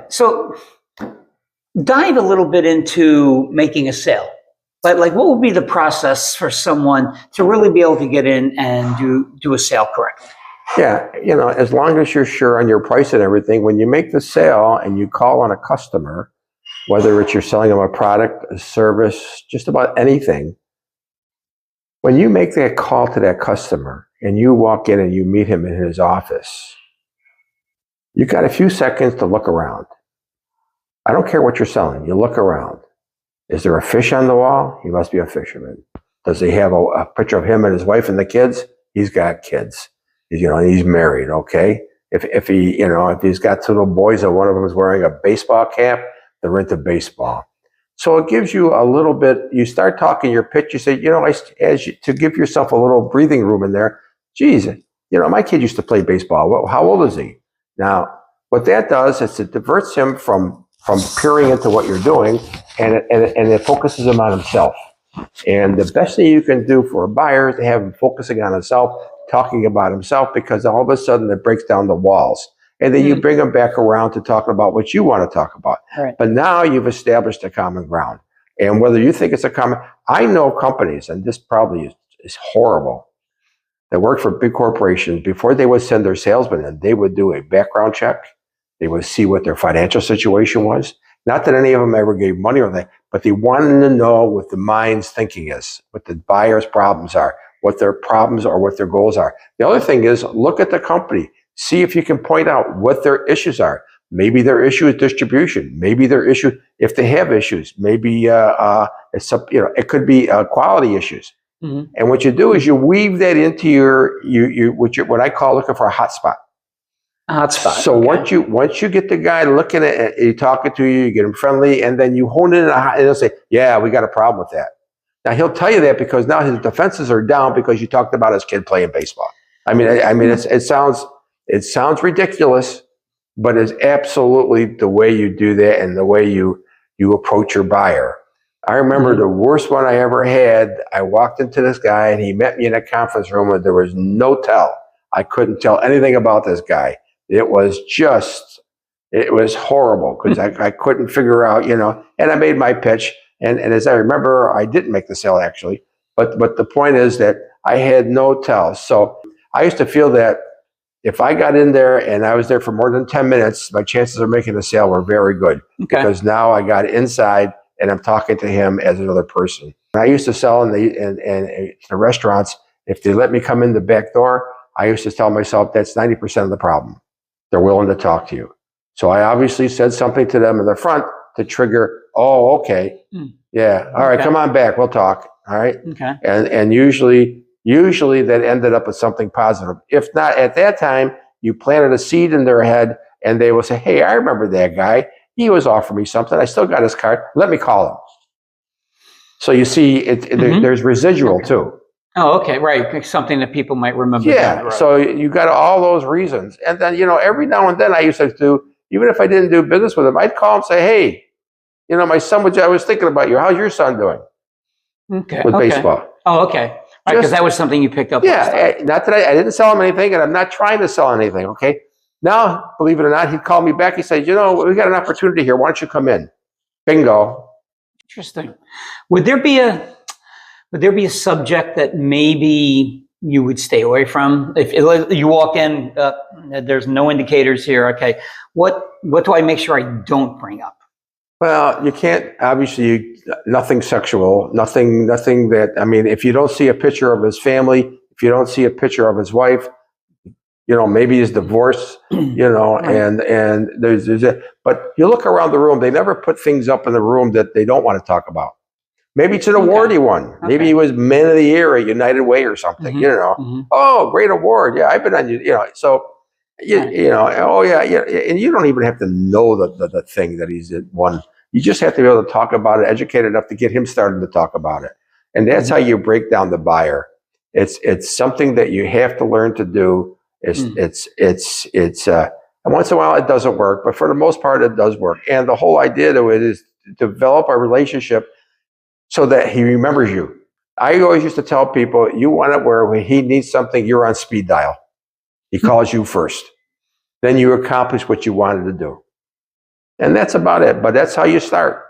So dive a little bit into making a sale. But like, what would be the process for someone to really be able to get in and do a sale correctly? Yeah, as long as you're sure on your price and everything, when you make the sale and you call on a customer, whether it's you're selling them a product, a service, just about anything, when you make that call to that customer and you walk in and you meet him in his office, you got a few seconds to look around. I don't care what you're selling. You look around. Is there a fish on the wall? He must be a fisherman. Does he have a picture of him and his wife and the kids? He's got kids. He's married. Okay. If he's got two little boys and one of them is wearing a baseball cap, they're into baseball. So it gives you a little bit. You start talking your pitch. You say, to give yourself a little breathing room in there. Geez, my kid used to play baseball. Well, how old is he? Now, what that does is it diverts him from peering into what you're doing, and it focuses him on himself. And the best thing you can do for a buyer is to have him focusing on himself, talking about himself, because all of a sudden it breaks down the walls. And then you bring them back around to talking about what you want to talk about. Right. But now you've established a common ground. And whether you think it's a common, I know companies, and this probably is horrible, that work for big corporations. Before they would send their salesmen in, they would do a background check. They would see what their financial situation was. Not that any of them ever gave money or anything, but they wanted to know what the mind's thinking is, what the buyer's problems are, what their problems or what their goals are. The other thing is, look at the company. See if you can point out what their issues are. Maybe their issue is distribution. Maybe their issue, if they have issues, maybe it could be quality issues. Mm-hmm. And what you do is you weave that into what I call looking for a hot spot. Hotspot. So okay. once you get the guy looking at it, talking to you, you get him friendly, and then you hone in and he'll say, "Yeah, we got a problem with that." Now he'll tell you that because now his defenses are down because you talked about his kid playing baseball. It sounds ridiculous, but it's absolutely the way you do that and the way you approach your buyer. I remember the worst one I ever had. I walked into this guy and he met me in a conference room and there was no tell. I couldn't tell anything about this guy. It was horrible because I couldn't figure out, and I made my pitch. And as I remember, I didn't make the sale actually, but the point is that I had no tell. So I used to feel that if I got in there and I was there for more than 10 minutes, my chances of making a sale were very good because now I got inside and I'm talking to him as another person. I used to sell in the restaurants. If they let me come in the back door, I used to tell myself that's 90% of the problem. They're willing to talk to you. So I obviously said something to them in the front to trigger, oh, okay. Yeah. All right, come on back. We'll talk. All right. Okay. And usually that ended up with something positive. If not, at that time, you planted a seed in their head and they will say, hey, I remember that guy. He was offering me something. I still got his card. Let me call him. So you see, there's residual too. Oh, okay, right. Something that people might remember. Yeah, right. So you got all those reasons. And then, every now and then I used to do, even if I didn't do business with him, I'd call him and say, hey, my son, I was thinking about you. How's your son doing? Okay. With baseball. Oh, okay. Because that was something you picked up. Yeah, not that I didn't sell him anything and I'm not trying to sell anything, okay? Now, believe it or not, he'd call me back. He said, we got an opportunity here. Why don't you come in? Bingo. Interesting. Would there be a subject that maybe you would stay away from? If you walk in, there's no indicators here. Okay, what do I make sure I don't bring up? Well, you can't, obviously, nothing sexual, nothing that, if you don't see a picture of his family, if you don't see a picture of his wife, maybe his divorce, and there's but you look around the room, they never put things up in the room that they don't want to talk about. Maybe it's an award he won. Okay. Maybe he was Man of the Year at United Way or something, Oh, great award. Yeah, I've been on, so, oh yeah, and you don't even have to know the thing that he's won. You just have to be able to talk about it, educated enough to get him started to talk about it. And that's how you break down the buyer. It's something that you have to learn to do. And once in a while it doesn't work, but for the most part it does work. And the whole idea of it is to develop a relationship so that he remembers you. I always used to tell people, you want it where when he needs something, you're on speed dial. He calls you first. Then you accomplish what you wanted to do. And that's about it. But that's how you start.